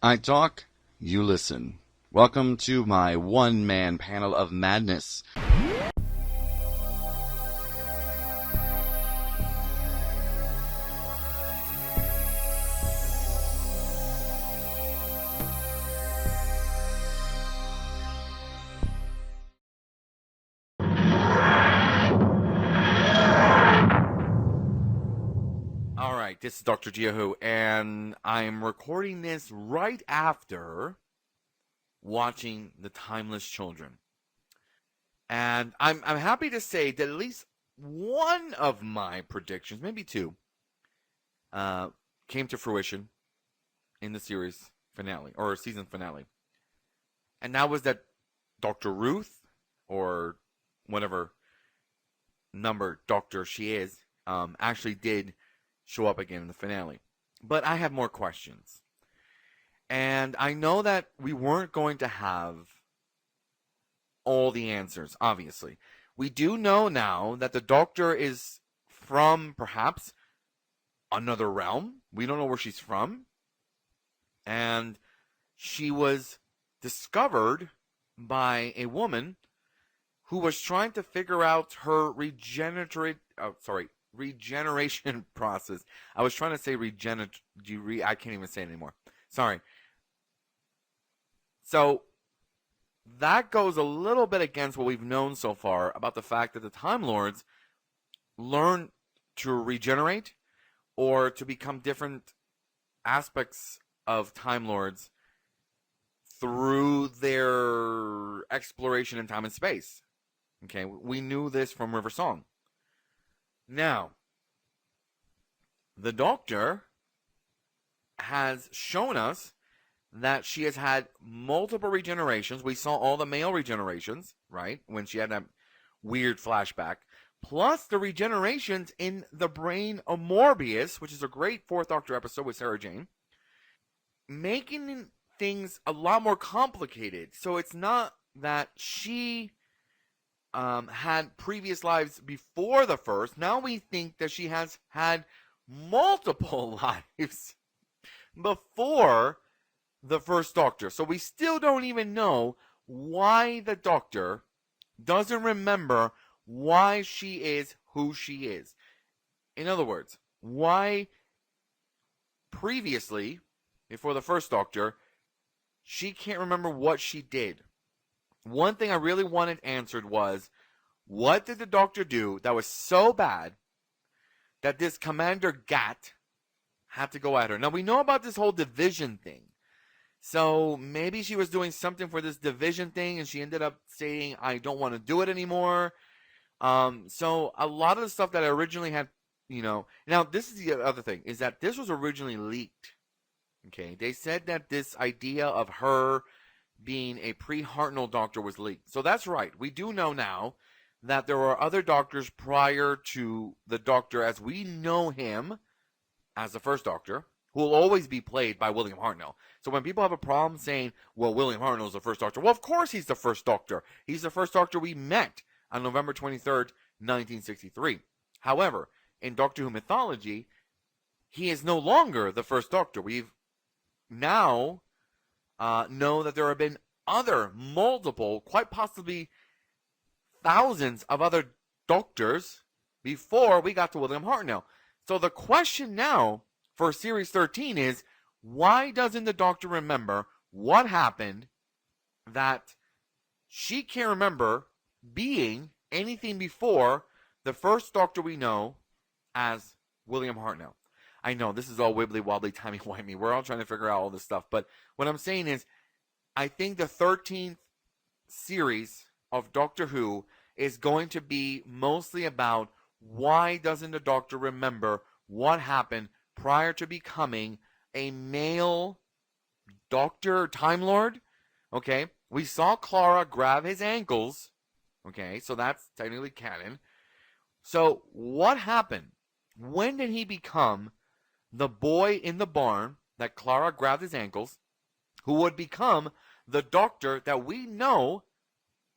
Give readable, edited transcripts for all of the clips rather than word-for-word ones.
I talk, you listen. Welcome to my one-man panel of madness. Alright, this is Dr. Jiahu, and I'm recording this right after watching The Timeless Children. And I'm happy to say that at least one of my predictions, maybe two, came to fruition in the series finale, or season finale. And that was that Dr. Ruth, or whatever number doctor she is, actually did show up again in the finale. But I have more questions. And I know that we weren't going to have all the answers, obviously. We do know now that the Doctor is from, perhaps, another realm. We don't know where she's from. And she was discovered by a woman who was trying to figure out her regeneration process. I was trying to say I can't even say it anymore. Sorry. So that goes a little bit against what we've known so far about the fact that the Time Lords learn to regenerate or to become different aspects of Time Lords through their exploration in time and space. Okay, we knew this from River Song. Now, the Doctor has shown us that she has had multiple regenerations. We saw all the male regenerations, right, when she had that weird flashback, plus the regenerations in the brain of Morbius, which is a great Fourth Doctor episode with Sarah Jane, making things a lot more complicated. So it's not that she had previous lives before the first. Now we think that she has had multiple lives before the first Doctor. So we still don't even know why the Doctor doesn't remember why she is who she is. In other words, why previously, before the first Doctor, she can't remember what she did. One thing I really wanted answered was, what did the Doctor do that was so bad that this Commander Gat had to go at her? Now, we know about this whole division thing. So maybe she was doing something for this division thing and she ended up saying, I don't want to do it anymore. So a lot of the stuff that I originally had, now this is the other thing, is that this was originally leaked. Okay, they said that this idea of her being a pre-Hartnell Doctor was leaked. So that's right. We do know now that there were other Doctors prior to the Doctor as we know him as the first Doctor, who will always be played by William Hartnell. So when people have a problem saying, well, William Hartnell is the first Doctor, well, of course he's the first Doctor. He's the first Doctor we met on November 23rd, 1963. However, in Doctor Who mythology, he is no longer the first Doctor. We've now know that there have been multiple, quite possibly thousands of other Doctors before we got to William Hartnell. So the question now for Series 13 is, why doesn't the Doctor remember what happened that she can't remember being anything before the first Doctor we know as William Hartnell? I know, this is all wibbly wobbly, timey-wimey. We're all trying to figure out all this stuff. But what I'm saying is, I think the 13th series of Doctor Who is going to be mostly about why doesn't the Doctor remember what happened prior to becoming a male Doctor Time Lord. Okay, we saw Clara grab his ankles. Okay, so that's technically canon. So what happened? When did he become the boy in the barn that Clara grabbed his ankles, who would become the Doctor that we know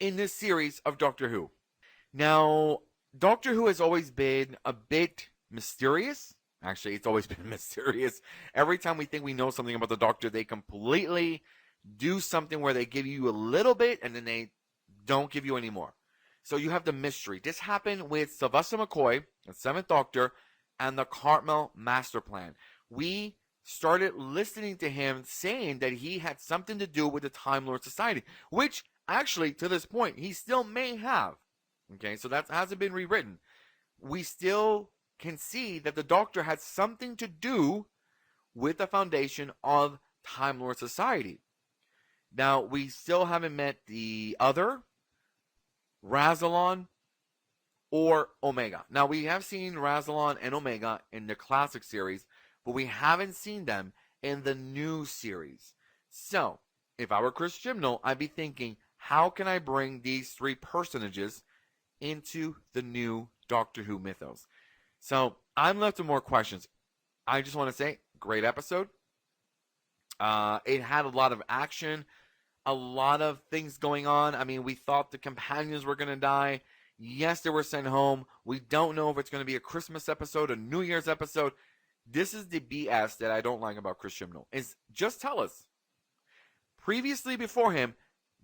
in this series of Doctor Who? Now, Doctor Who has always been a bit mysterious Actually, it's always been mysterious. Every time we think we know something about the Doctor, they completely do something where they give you a little bit and then they don't give you any more. So you have the mystery. This happened with Sylvester McCoy, the Seventh Doctor, and the Cartmel Master Plan. We started listening to him saying that he had something to do with the Time Lord Society, which actually, to this point, he still may have. Okay, so that hasn't been rewritten. We still can see that the Doctor had something to do with the foundation of Time Lord Society. Now, we still haven't met the other, Razalon or Omega. Now, we have seen Razalon and Omega in the classic series, but we haven't seen them in the new series. So, if I were Chris Chibnall, I'd be thinking, how can I bring these three personages into the new Doctor Who mythos? So, I'm left with more questions. I just want to say, great episode. It had a lot of action, a lot of things going on. I mean, we thought the companions were going to die. Yes, they were sent home. We don't know if it's going to be a Christmas episode, a New Year's episode. This is the BS that I don't like about Chris Chibnall. Is just tell us. Previously, before him,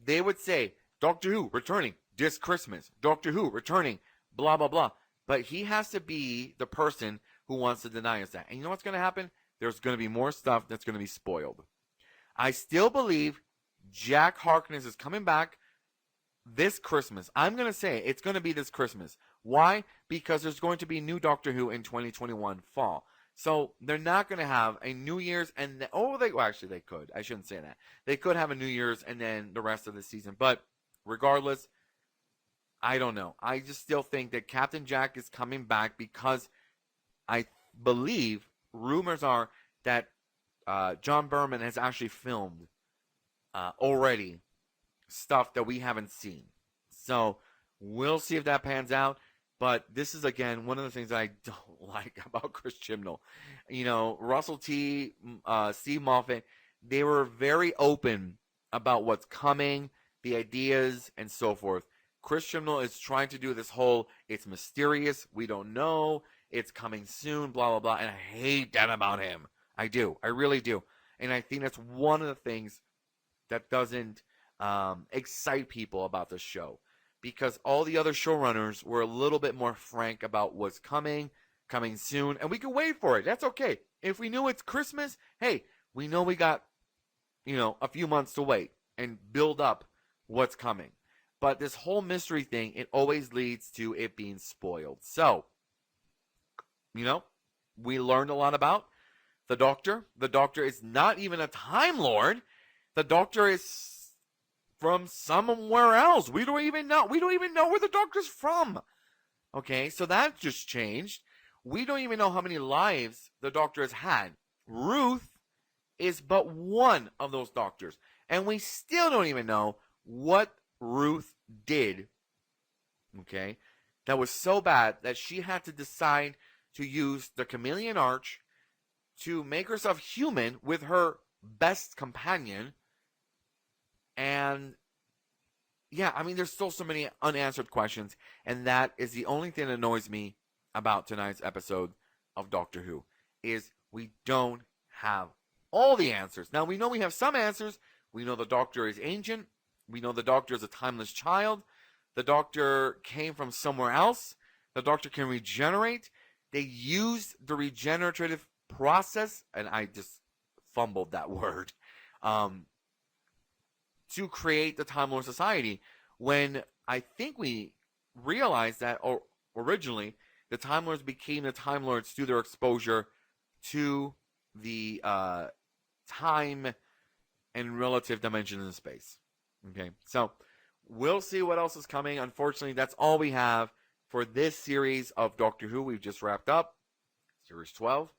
they would say, Doctor Who returning this Christmas. Doctor Who returning, blah, blah, blah. But he has to be the person who wants to deny us that. And you know what's going to happen? There's going to be more stuff that's going to be spoiled. I still believe Jack Harkness is coming back this Christmas. I'm going to say it's going to be this Christmas. Why? Because there's going to be new Doctor Who in 2021 fall. So they're not going to have a New Year's and they could. I shouldn't say that. They could have a New Year's and then the rest of the season. But regardless, I don't know. I just still think that Captain Jack is coming back because I believe rumors are that John Berman has actually filmed already stuff that we haven't seen. So we'll see if that pans out. But this is, again, one of the things that I don't like about Chris Chibnall. You know, Russell T., Steve Moffat, they were very open about what's coming, the ideas, and so forth. Chris Chibnall is trying to do this whole, it's mysterious, we don't know, it's coming soon, blah, blah, blah. And I hate that about him. I do. I really do. And I think that's one of the things that doesn't excite people about this show. Because all the other showrunners were a little bit more frank about what's coming soon, and we can wait for it. That's okay. If we knew it's Christmas, hey, we know we got, a few months to wait and build up what's coming. But this whole mystery thing, it always leads to it being spoiled. So, we learned a lot about the Doctor. The Doctor is not even a Time Lord. The Doctor is from somewhere else. We don't even know. We don't even know where the Doctor's from. Okay, so that just changed. We don't even know how many lives the Doctor has had. Ruth is but one of those Doctors. And we still don't even know what Ruth did. Okay, that was so bad that she had to decide to use the Chameleon Arch to make herself human with her best companion. And yeah, I mean, there's still so many unanswered questions, and that is the only thing that annoys me about tonight's episode of Doctor Who, is we don't have all the answers. Now, we know we have some answers. We know the Doctor is ancient. We know the Doctor is a timeless child. The Doctor came from somewhere else. The Doctor can regenerate. They used the regenerative process, and I just fumbled that word, to create the Time Lord Society, when I think we realized that originally the Time Lords became the Time Lords through their exposure to the time and relative dimensions in space. Okay, so we'll see what else is coming. Unfortunately, that's all we have for this series of Doctor Who. We've just wrapped up Series 12.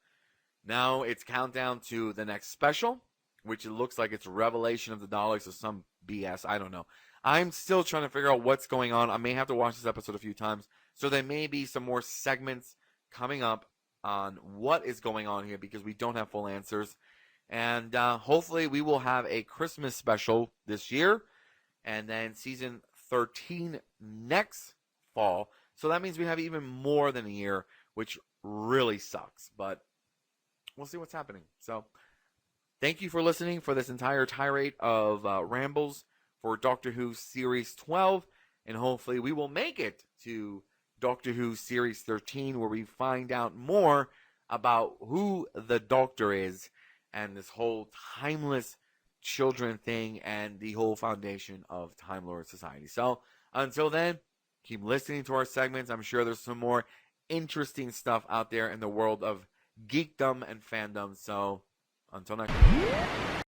Now it's countdown to the next special, which it looks like it's Revelation of the Daleks or some BS. I don't know. I'm still trying to figure out what's going on. I may have to watch this episode a few times. So there may be some more segments coming up on what is going on here, because we don't have full answers. And hopefully we will have a Christmas special this year, and then season 13 next fall. So that means we have even more than a year, which really sucks. But we'll see what's happening. So thank you for listening for this entire tirade of rambles for Doctor Who Series 12. And hopefully we will make it to Doctor Who Series 13, where we find out more about who the Doctor is and this whole timeless children thing and the whole foundation of Time Lord Society. So until then, keep listening to our segments. I'm sure there's some more interesting stuff out there in the world of geekdom and fandom. So until next time.